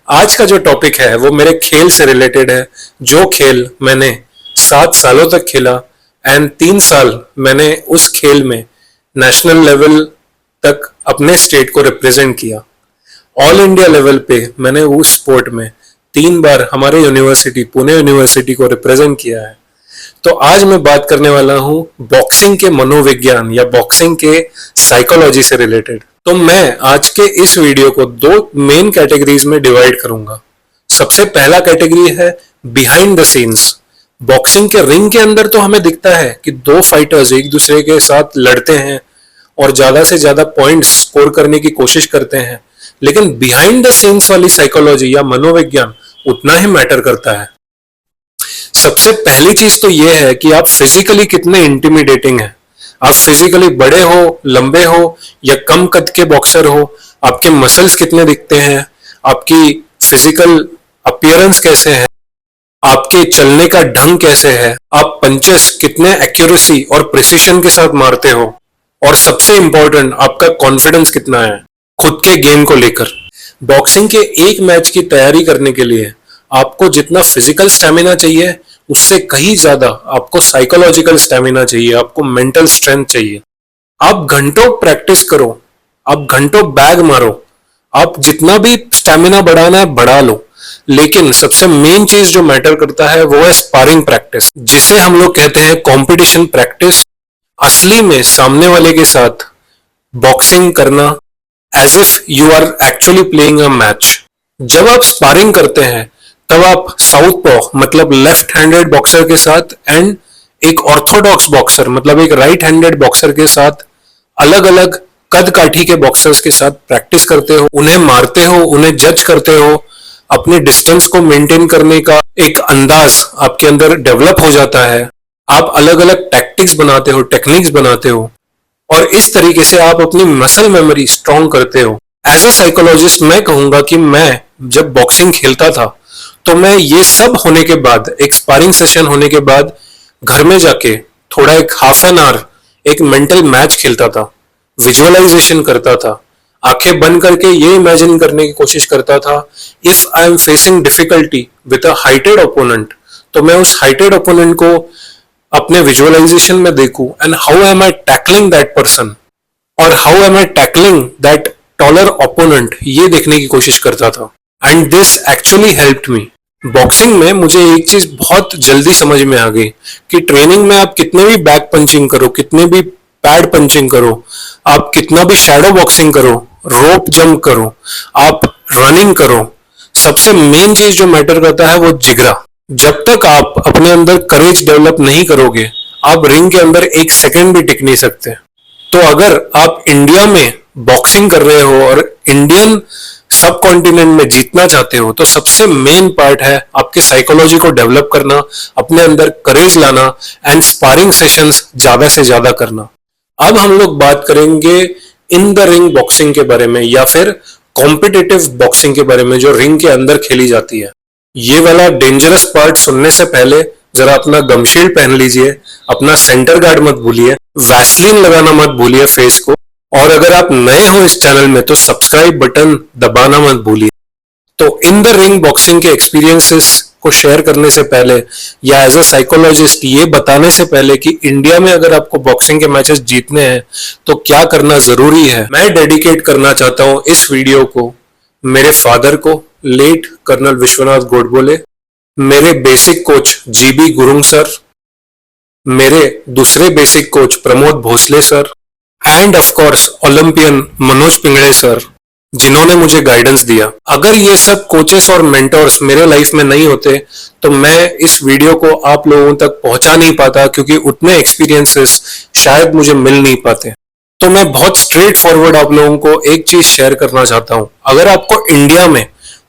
आज का जो टॉपिक है वो मेरे खेल से रिलेटेड है। जो खेल मैंने 7 सालों तक खेला एंड 3 साल मैंने उस खेल में नेशनल लेवल तक अपने स्टेट को रिप्रेजेंट किया। ऑल इंडिया लेवल पे मैंने उस स्पोर्ट में 3 बार हमारे यूनिवर्सिटी पुणे यूनिवर्सिटी को रिप्रेजेंट किया है। तो आज मैं बात करने वाला हूँ बॉक्सिंग के मनोविज्ञान या बॉक्सिंग के साइकोलॉजी से रिलेटेड। तो मैं आज के इस वीडियो को 2 मेन कैटेगरीज में डिवाइड करूंगा। सबसे पहला कैटेगरी है बिहाइंड द सीन्स। बॉक्सिंग के रिंग के अंदर तो हमें दिखता है कि 2 फाइटर्स एक दूसरे के साथ लड़ते हैं और ज्यादा से ज्यादा पॉइंट्स स्कोर करने की कोशिश करते हैं, लेकिन बिहाइंड द सीन्स वाली साइकोलॉजी या मनोविज्ञान उतना ही मैटर करता है। सबसे पहली चीज तो यह है कि आप फिजिकली कितने इंटिमिडेटिंग हैं। आप फिजिकली बड़े हो, लंबे हो या कम कद के बॉक्सर हो, आपके मसल्स कितने दिखते हैं, आपकी फिजिकल अपीयरेंस कैसे है, आपके चलने का ढंग कैसे है, आप पंचेस कितने एक्यूरेसी और प्रिसिशन के साथ मारते हो, और सबसे इंपॉर्टेंट आपका कॉन्फिडेंस कितना है खुद के गेम को लेकर। बॉक्सिंग के एक मैच की तैयारी करने के लिए आपको जितना फिजिकल स्टेमिना चाहिए उससे कहीं ज्यादा आपको साइकोलॉजिकल स्टेमिना चाहिए, आपको मेंटल स्ट्रेंथ चाहिए। आप घंटों प्रैक्टिस करो, आप घंटों बैग मारो, आप जितना भी स्टेमिना बढ़ाना है बढ़ा लो, लेकिन सबसे मेन चीज जो मैटर करता है वो है स्पारिंग प्रैक्टिस, जिसे हम लोग कहते हैं कंपटीशन प्रैक्टिस। असली में सामने वाले के साथ बॉक्सिंग करना as if you are actually playing a match. जब आप स्पारिंग करते हैं तब आप साउथ पॉ मतलब लेफ्ट हैंडेड बॉक्सर के साथ एंड एक ऑर्थोडॉक्स बॉक्सर मतलब एक राइट हैंडेड बॉक्सर के साथ अलग अलग कद काठी के बॉक्सर्स के साथ प्रैक्टिस करते हो, उन्हें मारते हो, उन्हें जज करते हो। अपने डिस्टेंस को मेंटेन करने का एक अंदाज आपके अंदर डेवलप हो जाता है। आप अलग अलग टैक्टिक्स बनाते हो, टेक्निक्स बनाते हो, और इस तरीके से आप अपनी मसल मेमोरी स्ट्रॉन्ग करते हो। एज अ साइकोलॉजिस्ट मैं कहूंगा कि मैं जब बॉक्सिंग खेलता था तो मैं ये सब होने के बाद, एक स्पारिंग सेशन होने के बाद घर में जाके थोड़ा एक हाफ एन आवर एक मेंटल मैच खेलता था, विजुअलाइजेशन करता था, आंखें बंद करके ये इमेजिन करने की कोशिश करता था if I am facing difficulty with a heighted opponent, तो मैं उस हाइटेड ओपोनेंट को अपने विजुअलाइजेशन में देखूं and how am I tackling that person और how am I tackling that taller opponent, ये देखने की कोशिश करता था। And this actually helped me. Boxing में मुझे एक चीज बहुत जल्दी समझ में आ गई कि ट्रेनिंग में आप कितने भी बैक पंचिंग करो, कितने भी पैड पंचिंग करो, आप कितना भी शैडो बॉक्सिंग करो, रोप जंप करो, आप रनिंग करो, सबसे मेन चीज जो मैटर करता है वो जिगरा। जब तक आप अपने अंदर करेज डेवलप नहीं करोगे आप रिंग के अंदर एक सेकंड भी टिक नहीं सकते। तो अगर आप इंडिया में बॉक्सिंग कर रहे हो और इंडियन सब कॉन्टिनेंट में जीतना चाहते हो तो सबसे मेन पार्ट है आपके साइकोलॉजी को डेवलप करना, अपने अंदर करेज लाना एंड स्पारिंग सेशंस ज्यादा से ज्यादा करना। अब हम लोग बात करेंगे इन द रिंग बॉक्सिंग के बारे में या फिर कॉम्पिटिटिव बॉक्सिंग के बारे में जो रिंग के अंदर खेली जाती है। ये वाला डेंजरस पार्ट सुनने से पहले जरा अपना गमशील्ड पहन लीजिए, अपना सेंटर गार्ड मत भूलिए, वैसलीन लगाना मत भूलिए फेस को, और अगर आप नए हो इस चैनल में तो सब्सक्राइब बटन दबाना मत भूलिए। तो इन द रिंग बॉक्सिंग के एक्सपीरियंसेस को शेयर करने से पहले या एज अ साइकोलॉजिस्ट ये बताने से पहले कि इंडिया में अगर आपको बॉक्सिंग के मैचेस जीतने हैं तो क्या करना जरूरी है, मैं डेडिकेट करना चाहता हूं इस वीडियो को मेरे फादर को, लेट कर्नल विश्वनाथ गोडबोले, मेरे basic coach GB Gurung sir, मेरे दूसरे basic coach Pramod Bhosle sir end of course Olympian Manoj Pingde sir, जिन्होंने मुझे गाइडेंस दिया। अगर ये सब कोचेस और मेंटोर्स मेरे लाइफ में नहीं होते तो मैं इस वीडियो को आप लोगों तक पहुंचा नहीं पाता, क्योंकि उतने एक्सपीरियंसेस शायद मुझे मिल नहीं पाते। तो मैं बहुत स्ट्रेट फॉरवर्ड आप लोगों को एक चीज शेयर करना चाहता हूं। अगर आपको इंडिया में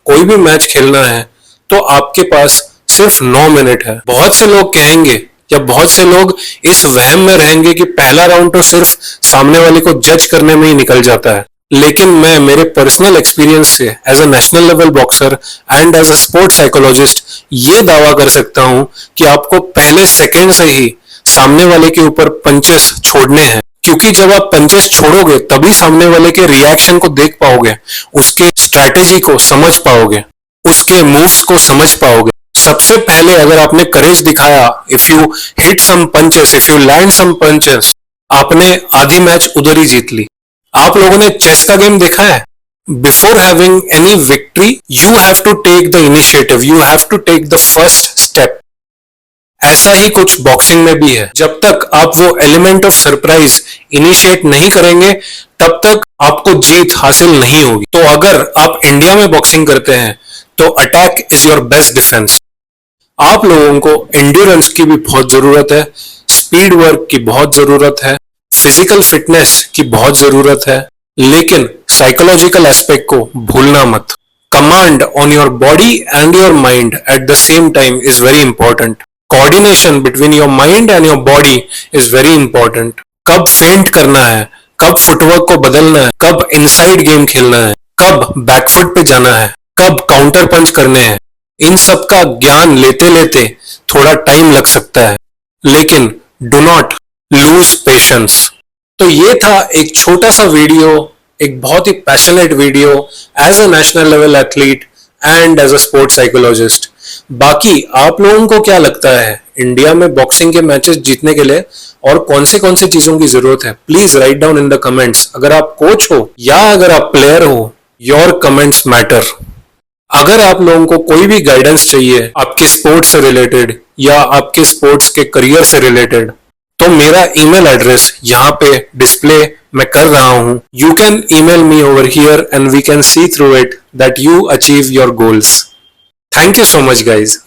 कोई भी मैच खेलना है तो आपके पास सिर्फ 9 मिनट है। बहुत से लोग कहेंगे या बहुत से लोग इस वहम में रहेंगे कि पहला राउंड तो सिर्फ सामने वाले को जज करने में ही निकल जाता है, लेकिन मैं मेरे पर्सनल एक्सपीरियंस से as a national level boxer and as a sports psychologist ये दावा कर सकता हूं कि आपको पहले सेकंड से ही सामने वाले के ऊपर पंचेस छोड़ने हैं, क्योंकि जब आप पंचेस छोड़ोगे तभी सामने वाले के रिएक्शन को देख पाओगे, उसके स्ट्रैटेजी को समझ पाओगे, उसके मूव्स को समझ पाओगे। सबसे पहले अगर आपने करेज दिखाया, if you hit some punches, if you land some punches, आपने आधी मैच उधर ही जीत ली। आप लोगों ने चेस का गेम देखा है? Before having any victory you have to take the initiative, you have to take the first step. ऐसा ही कुछ बॉक्सिंग में भी है। जब तक आप वो एलिमेंट ऑफ सरप्राइज इनिशिएट नहीं करेंगे तब तक आपको जीत हासिल नहीं होगी। तो अगर आप इंडिया में बॉक्सिंग करते हैं तो attack is your best defence. आप लोगों को एंड्योरेंस की भी बहुत जरूरत है, स्पीड वर्क की बहुत जरूरत है, फिजिकल फिटनेस की बहुत जरूरत है, लेकिन साइकोलॉजिकल एस्पेक्ट को भूलना मत। Command on your body and your mind at the same time is very important. Coordination between your mind and your body is very important. कब फेंट करना है, कब फुटवर्क को बदलना है, कब इनसाइड गेम खेलना है, कब बैकफुट पे जाना है, कब काउंटर पंच करने हैं, इन सब का ज्ञान लेते लेते थोड़ा टाइम लग सकता है, लेकिन डू नॉट लूज पेशेंस। तो ये था एक छोटा सा वीडियो, एक बहुत ही passionate video as a national level athlete and as a sports psychologist. बाकी आप लोगों को क्या लगता है, इंडिया में बॉक्सिंग के मैचेस जीतने के लिए और कौन से चीजों की जरूरत है? Please write down in the comments. अगर आप कोच हो या अगर आप प्लेयर हो, योर कमेंट्स मैटर। अगर आप लोगों को कोई भी गाइडेंस चाहिए आपके स्पोर्ट्स से रिलेटेड या आपके स्पोर्ट्स के करियर से रिलेटेड, तो मेरा ईमेल एड्रेस यहाँ पे डिस्प्ले मैं कर रहा हूँ। You can email me over here and we can see through it that you achieve your goals. Thank you so much guys.